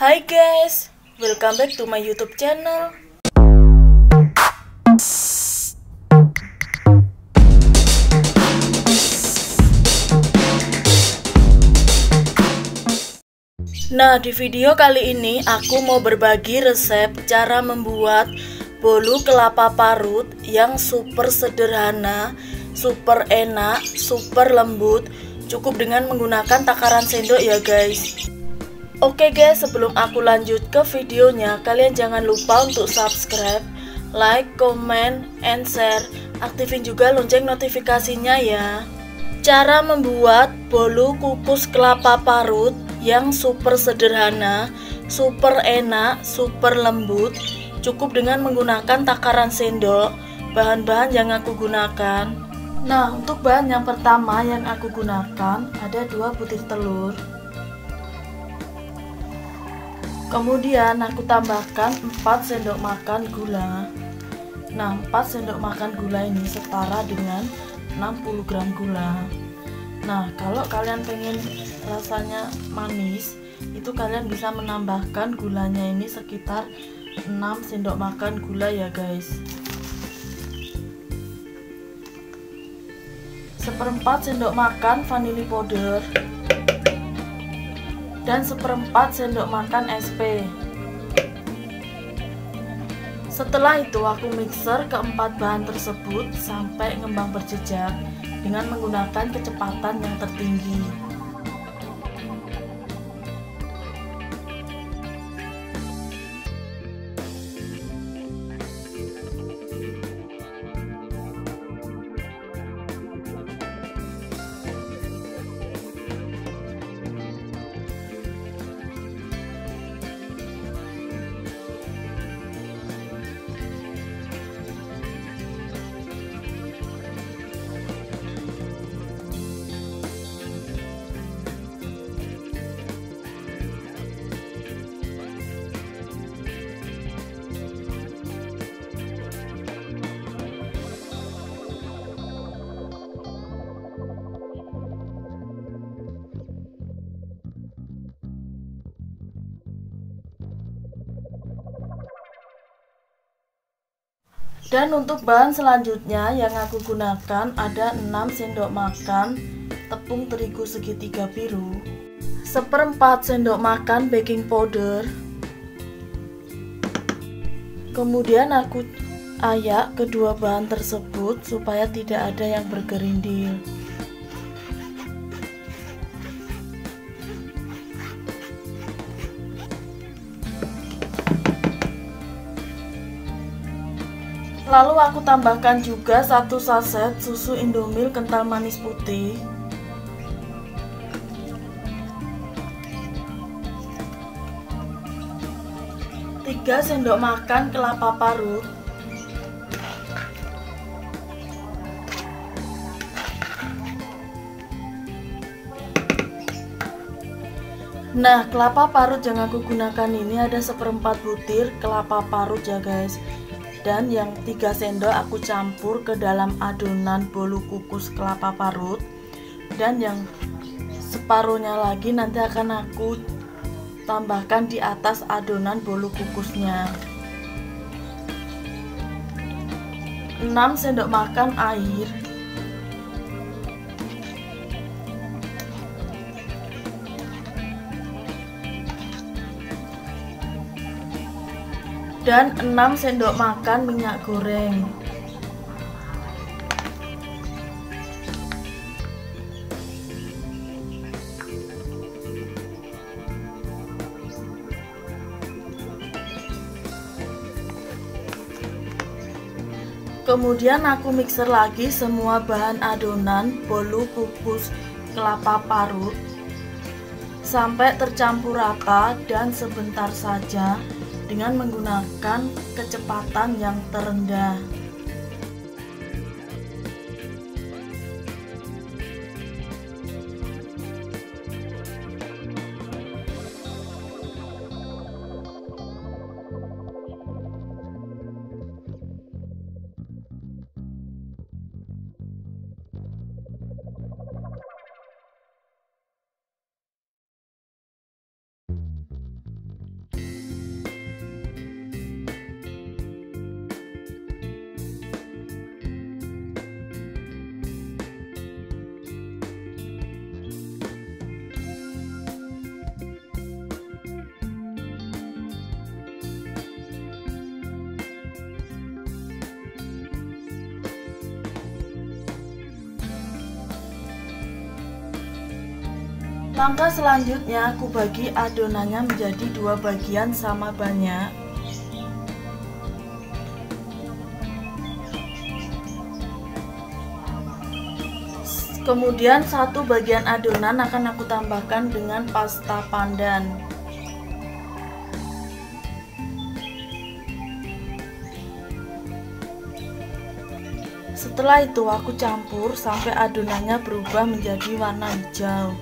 Hai guys, welcome back to my YouTube channel. Nah, di video kali ini aku mau berbagi resep cara membuat bolu kelapa parut yang super sederhana, super enak, super lembut, cukup dengan menggunakan takaran sendok ya guys. Oke guys, sebelum aku lanjut ke videonya, kalian jangan lupa untuk subscribe, like, comment, and share. Aktifin juga lonceng notifikasinya ya. Cara membuat bolu kukus kelapa parut yang super sederhana, super enak, super lembut, cukup dengan menggunakan takaran sendok. Bahan-bahan yang aku gunakan. Nah, untuk bahan yang pertama yang aku gunakan ada 2 butir telur. Kemudian aku tambahkan 4 sendok makan gula. Nah, 4 sendok makan gula ini setara dengan 60 gram gula. Nah, kalau kalian pengen rasanya manis, itu kalian bisa menambahkan gulanya ini sekitar 6 sendok makan gula ya guys. Seperempat sendok makan vanili powder dan seperempat sendok makan SP. Setelah itu aku mixer keempat bahan tersebut sampai ngembang berjejak dengan menggunakan kecepatan yang tertinggi. Dan untuk bahan selanjutnya yang aku gunakan ada 6 sendok makan tepung terigu segitiga biru, seperempat sendok makan baking powder. Kemudian aku ayak kedua bahan tersebut supaya tidak ada yang bergerindil. Lalu aku tambahkan juga 1 saset susu Indomil kental manis putih, 3 sendok makan kelapa parut, nah kelapa parut yang aku gunakan ini ada seperempat butir kelapa parut ya guys. Dan yang 3 sendok aku campur ke dalam adonan bolu kukus kelapa parut, dan yang separuhnya lagi nanti akan aku tambahkan di atas adonan bolu kukusnya. 6 sendok makan air, dan 6 sendok makan minyak goreng. Kemudian aku mixer lagi semua bahan adonan bolu kukus kelapa parut sampai tercampur rata dan sebentar saja dengan menggunakan kecepatan yang terendah. Langkah selanjutnya aku bagi adonannya menjadi 2 bagian sama banyak. Kemudian 1 bagian adonan akan aku tambahkan dengan pasta pandan. Setelah itu aku campur sampai adonannya berubah menjadi warna hijau.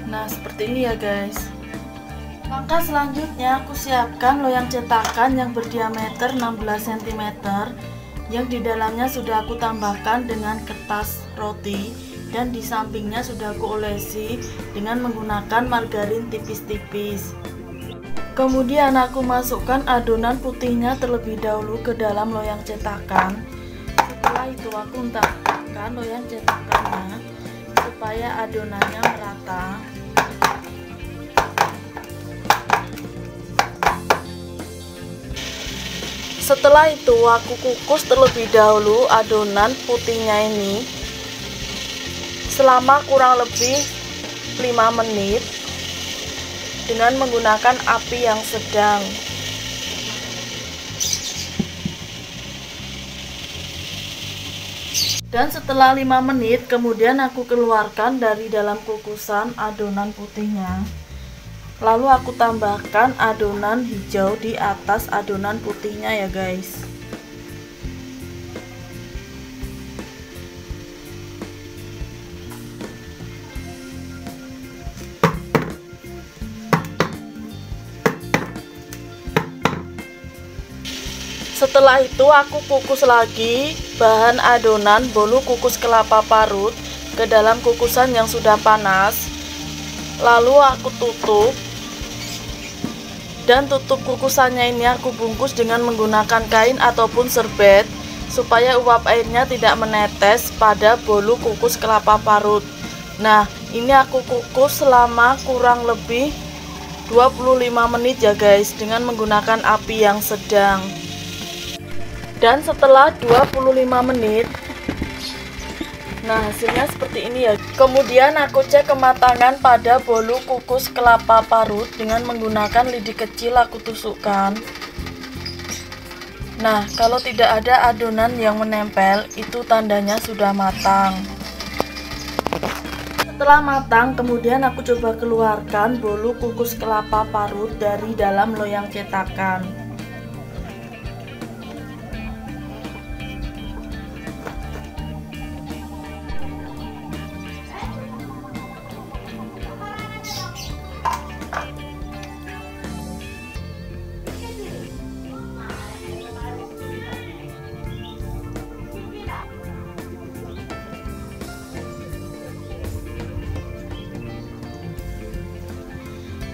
Nah, seperti ini ya guys. Langkah selanjutnya aku siapkan loyang cetakan yang berdiameter 16 cm yang di dalamnya sudah aku tambahkan dengan kertas roti dan di sampingnya sudah aku olesi dengan menggunakan margarin tipis-tipis. Kemudian aku masukkan adonan putihnya terlebih dahulu ke dalam loyang cetakan. Setelah itu aku entahkan loyang cetakannya supaya adonannya merata. Setelah itu aku kukus terlebih dahulu adonan putihnya ini selama kurang lebih 5 menit dengan menggunakan api yang sedang. Dan setelah 5 menit kemudian aku keluarkan dari dalam kukusan adonan putihnya. Lalu aku tambahkan adonan hijau di atas adonan putihnya ya guys. Setelah itu aku kukus lagi bahan adonan bolu kukus kelapa parut ke dalam kukusan yang sudah panas. Lalu aku tutup. Dan tutup kukusannya ini aku bungkus dengan menggunakan kain ataupun serbet supaya uap airnya tidak menetes pada bolu kukus kelapa parut. Nah, ini aku kukus selama kurang lebih 25 menit ya guys dengan menggunakan api yang sedang. Dan setelah 25 menit, nah hasilnya seperti ini ya. Kemudian aku cek kematangan pada bolu kukus kelapa parut dengan menggunakan lidi kecil aku tusukkan. Nah, kalau tidak ada adonan yang menempel, itu tandanya sudah matang. Setelah matang, kemudian aku coba keluarkan bolu kukus kelapa parut dari dalam loyang cetakan.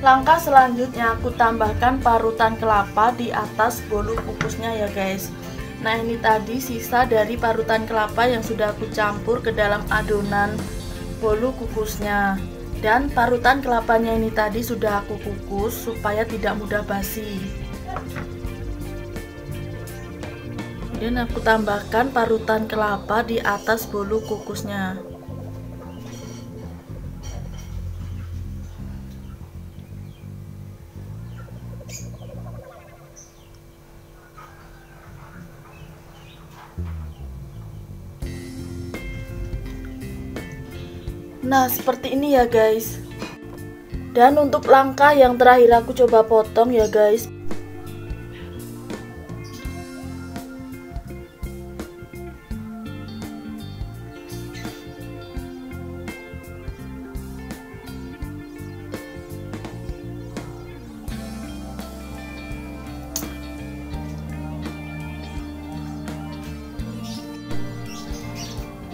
Langkah selanjutnya aku tambahkan parutan kelapa di atas bolu kukusnya ya guys. Nah, ini tadi sisa dari parutan kelapa yang sudah aku campur ke dalam adonan bolu kukusnya. Dan parutan kelapanya ini tadi sudah aku kukus supaya tidak mudah basi. Kemudian aku tambahkan parutan kelapa di atas bolu kukusnya. Nah, seperti ini ya guys. Dan untuk langkah yang terakhir aku coba potong ya guys.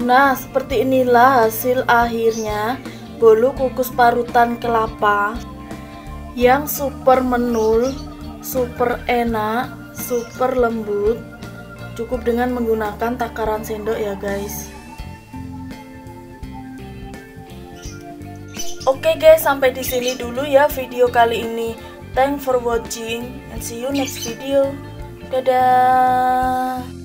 Nah, seperti inilah hasil akhirnya bolu kukus parutan kelapa yang super menul, super enak, super lembut. Cukup dengan menggunakan takaran sendok ya guys. Oke guys, sampai di sini dulu ya video kali ini. Thanks for watching and see you next video. Dadah.